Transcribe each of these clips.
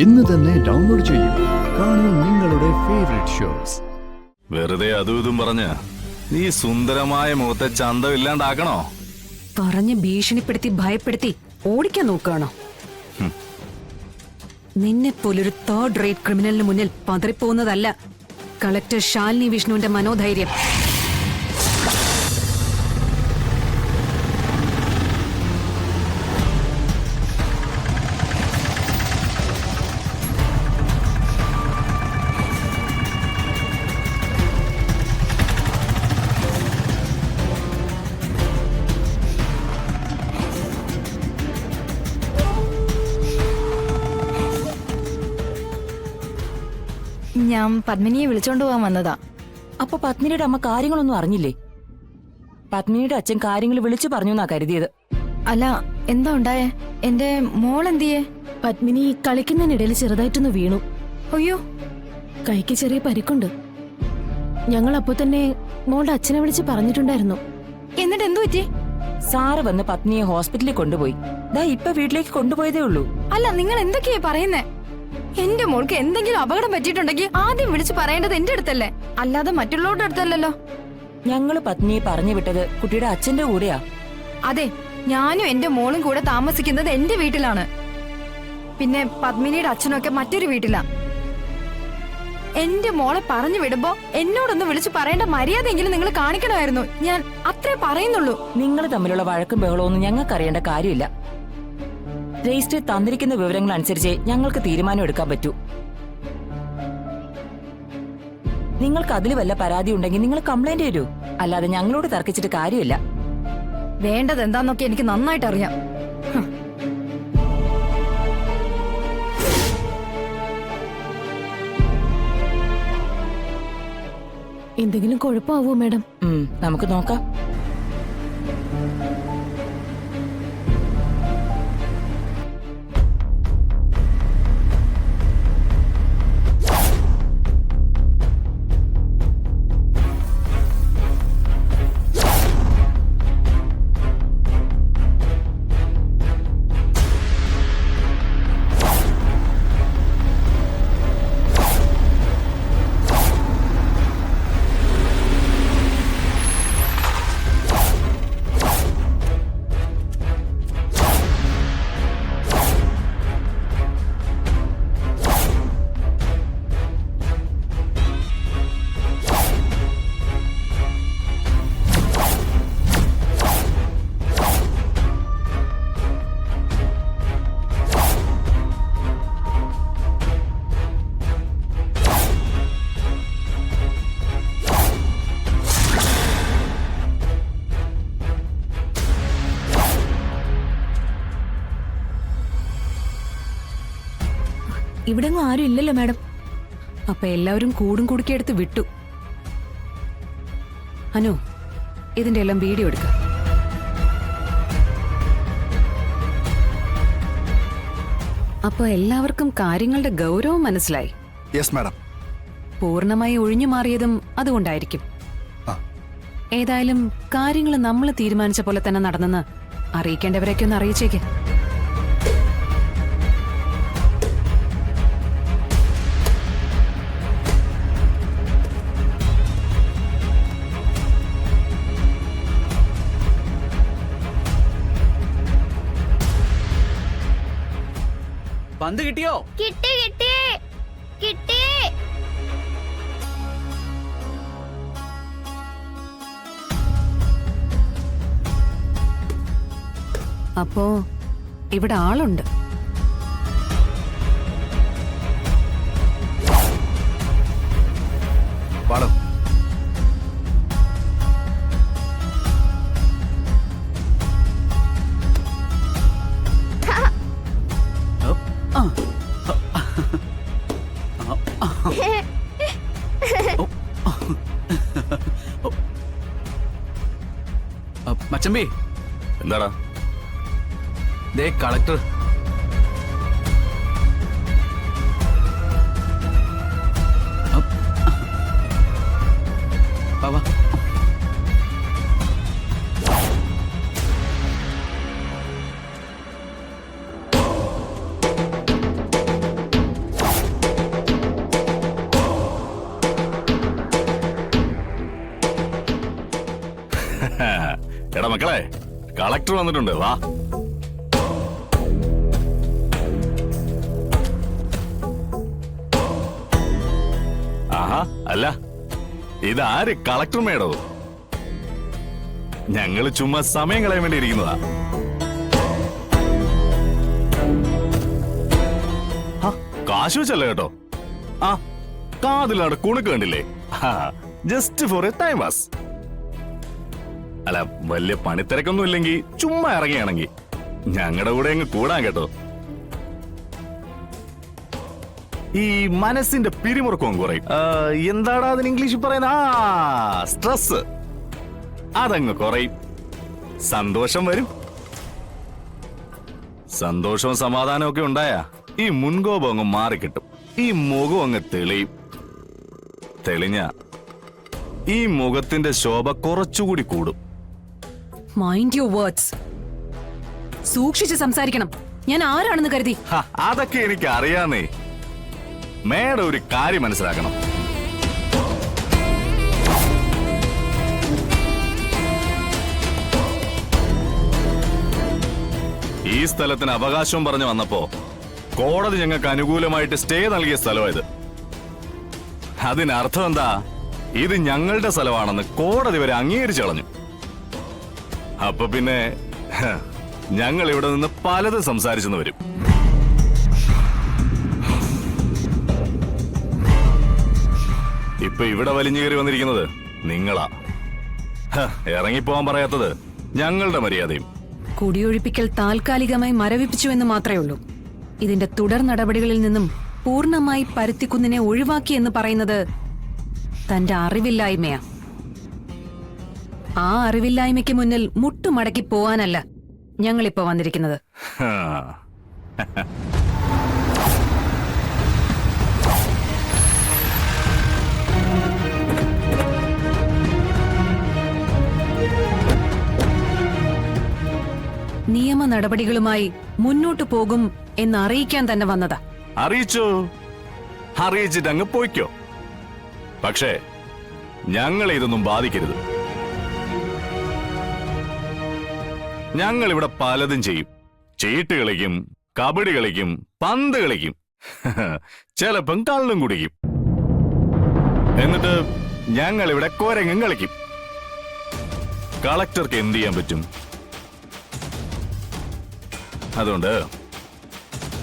ഇന്ന് തന്നെ ഡൗൺലോഡ് ചെയ്യൂ. കാണൂ നിങ്ങളുടെ ഫേവറേറ്റ് ഷോസ്. വെറുതെ അതും ഇതും പറഞ്ഞ നീ സുന്ദരമായ മുഖത്തെ ചന്തം ഇല്ലാണ്ടാക്കണോ? പറഞ്ഞ് ഭീഷണിപ്പെടുത്തി ഭയപ്പെടുത്തി ഓടിക്കാൻ നോക്കുകയാണോ? നിന്നെ പോലൊരു തേർഡ് റേറ്റ് ക്രിമിനലിന് മുന്നിൽ പതറിപ്പോകുന്നതല്ല കളക്ടർ ശാലിനി വിഷ്ണുവിന്റെ മനോധൈര്യം. ഞാൻ പത്മിനിയെ വിളിച്ചോണ്ട് പോകാൻ വന്നതാ. അപ്പൊ പത്മിനിയുടെ അമ്മ കാര്യങ്ങളൊന്നും അറിഞ്ഞില്ലേ? പത്മിനിയുടെ അച്ഛൻ കാര്യങ്ങൾ വിളിച്ചു പറഞ്ഞു എന്നാ കരുതിയത്. അല്ല, എന്താ ഉണ്ടായേ? എന്റെ മോൾ എന്തിയേ? പത്മിനി കളിക്കുന്നതിനിടയിൽ ചെറുതായിട്ടൊന്ന് വീണു. അയ്യോ, കൈക്ക് ചെറിയ പരിക്കുണ്ട്. ഞങ്ങൾ അപ്പോ തന്നെ മോളുടെ അച്ഛനെ വിളിച്ച് പറഞ്ഞിട്ടുണ്ടായിരുന്നു. എന്നിട്ട് എന്തു പറ്റി? സാറ് വന്ന് പത്നിയെ ഹോസ്പിറ്റലിൽ കൊണ്ടുപോയി. ദാ ഇപ്പൊ വീട്ടിലേക്ക് കൊണ്ടുപോയതേ ഉള്ളൂ. അല്ല, നിങ്ങൾ എന്തൊക്കെയാ പറയുന്നേ? എന്റെ മോൾക്ക് എന്തെങ്കിലും അപകടം പറ്റിയിട്ടുണ്ടെങ്കിൽ ആദ്യം വിളിച്ചു പറയേണ്ടത് എന്റെ അടുത്തല്ലേ, അല്ലാതെ മറ്റുള്ളവരുടെ അടുത്തല്ലല്ലോ. ഞങ്ങള് പത്നിയെ പറഞ്ഞു വിട്ടത് കുട്ടിയുടെ അച്ഛന്റെ കൂടെയാ. അതെ, ഞാനും എന്റെ മോളും കൂടെ താമസിക്കുന്നത് എന്റെ വീട്ടിലാണ്. പിന്നെ പത്മിനിയുടെ അച്ഛനൊക്കെ മറ്റൊരു വീട്ടിലാ. എന്റെ മോളെ പറഞ്ഞു വിടുമ്പോ എന്നോടൊന്ന് വിളിച്ചു പറയേണ്ട മര്യാദയെങ്കിലും നിങ്ങൾ കാണിക്കണമായിരുന്നു. ഞാൻ അത്രേ പറയുന്നുള്ളൂ. നിങ്ങൾ തമ്മിലുള്ള വഴക്കും ബഹളവും ഒന്നും ഞങ്ങൾക്ക് അറിയേണ്ട കാര്യമില്ല. രജിസ്റ്റർ തന്നിരിക്കുന്ന വിവരങ്ങൾ അനുസരിച്ച് ഞങ്ങൾക്ക് തീരുമാനം എടുക്കാൻ പറ്റൂ. നിങ്ങൾക്ക് അതിൽ വല്ല പരാതി ഉണ്ടെങ്കിൽ നിങ്ങൾ കംപ്ലൈന്റ് തരൂ, അല്ലാതെ ഞങ്ങളോട് തർക്കിച്ചിട്ട് കാര്യമില്ല. വേണ്ടത് എന്താന്നൊക്കെ എനിക്ക് നന്നായിട്ട് അറിയാം. എന്തെങ്കിലും കുഴപ്പമാവോ മാഡം? നമുക്ക് നോക്കാം. ഇവിടെങ്ങും ആരും ഇല്ലല്ലോ മാഡം. അപ്പൊ എല്ലാവരും കൂടും കുടുക്കിയെടുത്ത് വിട്ടു. അനു, ഇതിന്റെ എല്ലാം വീഡിയോ എടുക്ക. അപ്പൊ എല്ലാവർക്കും കാര്യങ്ങളുടെ ഗൗരവം മനസ്സിലായി. Yes madam. പൂർണ്ണമായി ഒഴിഞ്ഞു മാറിയതും അതുകൊണ്ടായിരിക്കും. ഏതായാലും കാര്യങ്ങൾ നമ്മൾ തീരുമാനിച്ച പോലെ തന്നെ നടന്നെന്ന് അറിയിക്കേണ്ടവരെയൊക്കെ ഒന്ന് അറിയിച്ചേക്ക്. പന്ത് കിട്ടിയോ? കിട്ടി കിട്ടി കിട്ടി. അപ്പോ ഇവിടെ ആളുണ്ട്. പാടോ. മച്ചമ്പി, എന്താടാ? ദേ കളക്ടർ. വാ. കളക്ടർ വന്നിട്ടുണ്ട്, വാ. ആഹാ, അല്ല ഇതാര് കളക്ടർ മേഡോ? ഞങ്ങള് ചുമ്മാ സമയം കളയാൻ വേണ്ടി ഇരിക്കുന്നതാ. കാശ് വെച്ചല്ല കേട്ടോ. ആ കാതിലാണ് കുണുക്ക് കണ്ടില്ലേ? Just for A time pass. അല്ല, വലിയ പണിത്തിരക്കൊന്നും ഇല്ലെങ്കിൽ ചുമ്മാ ഇറങ്ങിയാണെങ്കിൽ ഞങ്ങളുടെ കൂടെ അങ്ങ് കൂടാൻ കേട്ടോ. ഈ മനസ്സിന്റെ പിരിമുറുക്കവും കുറയും. എന്താടാ അതിന് ഇംഗ്ലീഷിൽ പറയുന്ന? സ്ട്രെസ്. അതങ്ങ് കുറയും, സന്തോഷം വരും. സന്തോഷവും സമാധാനവും ഒക്കെ ഉണ്ടായാ ഈ മുൻകോപം അങ്ങ് മാറിക്കിട്ടും. ഈ മുഖം അങ്ങ് തെളിയും. തെളിഞ്ഞ ഈ മുഖത്തിന്റെ ശോഭ കുറച്ചുകൂടി കൂടും. Mind your words. സൂക്ഷിച്ച് സംസാരിക്കണം. ഞാൻ ആരാണെന്ന് കരുതി? അതൊക്കെ എനിക്ക് അറിയാന്നേ. മേഡം ഒരു കാര്യം മനസ്സിലാക്കണം. ഈ സ്ഥലത്തിന് അവകാശവും പറഞ്ഞു വന്നപ്പോ കോടതി ഞങ്ങൾക്ക് അനുകൂലമായിട്ട് സ്റ്റേ നൽകിയ സ്ഥലമായത്. അതിനർത്ഥം എന്താ? ഇത് ഞങ്ങളുടെ സ്ഥലമാണെന്ന് കോടതി വരെ അംഗീകരിച്ചു കളഞ്ഞു. അപ്പൊ പിന്നെ ഞങ്ങൾ ഇവിടെ നിന്ന് പലതും സംസാരിച്ചെന്ന് വരും. ഇപ്പൊ ഇവിടെ വലിഞ്ഞു കയറി വന്നിരിക്കുന്നത് നിങ്ങളാ. ഇറങ്ങിപ്പോവാൻ പറയാത്തത് ഞങ്ങളുടെ മര്യാദയും. കുടിയൊഴിപ്പിക്കൽ താൽക്കാലികമായി മരവിപ്പിച്ചു എന്ന് മാത്രമേ ഉള്ളൂ. ഇതിന്റെ തുടർ നടപടികളിൽ നിന്നും പൂർണ്ണമായി പരുത്തിക്കുന്നിനെ ഒഴിവാക്കി എന്ന് പറയുന്നത് തന്റെ അറിവില്ലായ്മയാ. ആ അറിവില്ലായ്മയ്ക്ക് മുന്നിൽ മുട്ടുമടക്കി പോവാനല്ല ഞങ്ങളിപ്പോ വന്നിരിക്കുന്നത്. നിയമ നടപടികളുമായി മുന്നോട്ടു പോകും എന്ന് അറിയിക്കാൻ തന്നെ വന്നതാ. അറിയിച്ചോ? അറിയിച്ചിട്ട് അങ്ങ് പോയിക്കോ. പക്ഷേ ഞങ്ങളെ ഇതൊന്നും ബാധിക്കരുത്. ഞങ്ങൾ ഇവിടെ പലതും ചെയ്യും. ചീട്ട് കളിക്കും, കബഡി കളിക്കും, പന്ത് കളിക്കും, ചിലപ്പം കള്ളും കുടിക്കും. എന്നിട്ട് ഞങ്ങൾ ഇവിടെ കോരങ്ങും കളിക്കും. കളക്ടർക്ക് എന്ത് ചെയ്യാൻ പറ്റും? അതുകൊണ്ട്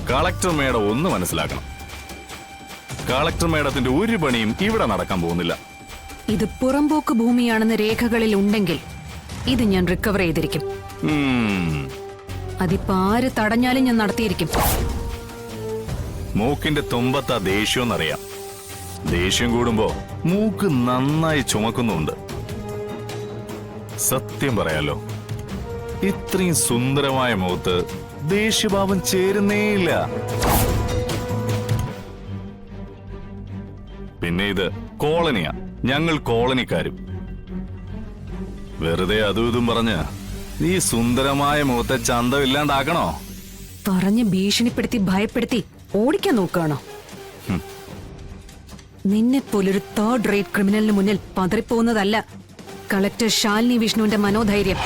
കളക്ടർ മേഡം ഒന്ന് മനസ്സിലാക്കണം. കളക്ടർ മേഡത്തിന്റെ ഒരു പണിയും ഇവിടെ നടക്കാൻ പോകുന്നില്ല. ഇത് പുറമ്പോക്ക് ഭൂമിയാണെന്ന് രേഖകളിൽ ഉണ്ടെങ്കിൽ ഇത് ഞാൻ റിക്കവർ ചെയ്തിരിക്കും. അതിപ്പോ ആര് തടഞ്ഞാലും ഞാൻ നടത്തിയിരിക്കും. മൂക്കിന്റെ തുമ്പത്താ ദേഷ്യമൊന്നറിയാം. ദേഷ്യം കൂടുമ്പോ മൂക്ക് നന്നായി ചുമക്കുന്നുണ്ട്. സത്യം പറയാലോ, ഇത്രയും സുന്ദരമായ മുഖത്ത് ദേഷ്യഭാവം ചേരുന്നേയില്ല. പിന്നെ ഇത് കോളനിയാ, ഞങ്ങൾ കോളനിക്കാരും. വെറുതെ അതും ഇതും പറഞ്ഞ് ഈ സുന്ദരമായ മുഖത്തെ ചന്തമില്ലാണ്ടാക്കണോ? പറഞ്ഞ് ഭീഷണിപ്പെടുത്തി ഭയപ്പെടുത്തി ഓടിക്കാൻ നോക്കുകയാണോ? നിന്നെപ്പോലൊരു തേർഡ് റേറ്റ് ക്രിമിനലിന് മുന്നിൽ പതറിപ്പോകുന്നതല്ല കളക്ടർ ശാലിനി വിഷ്ണുവിന്റെ മനോധൈര്യം.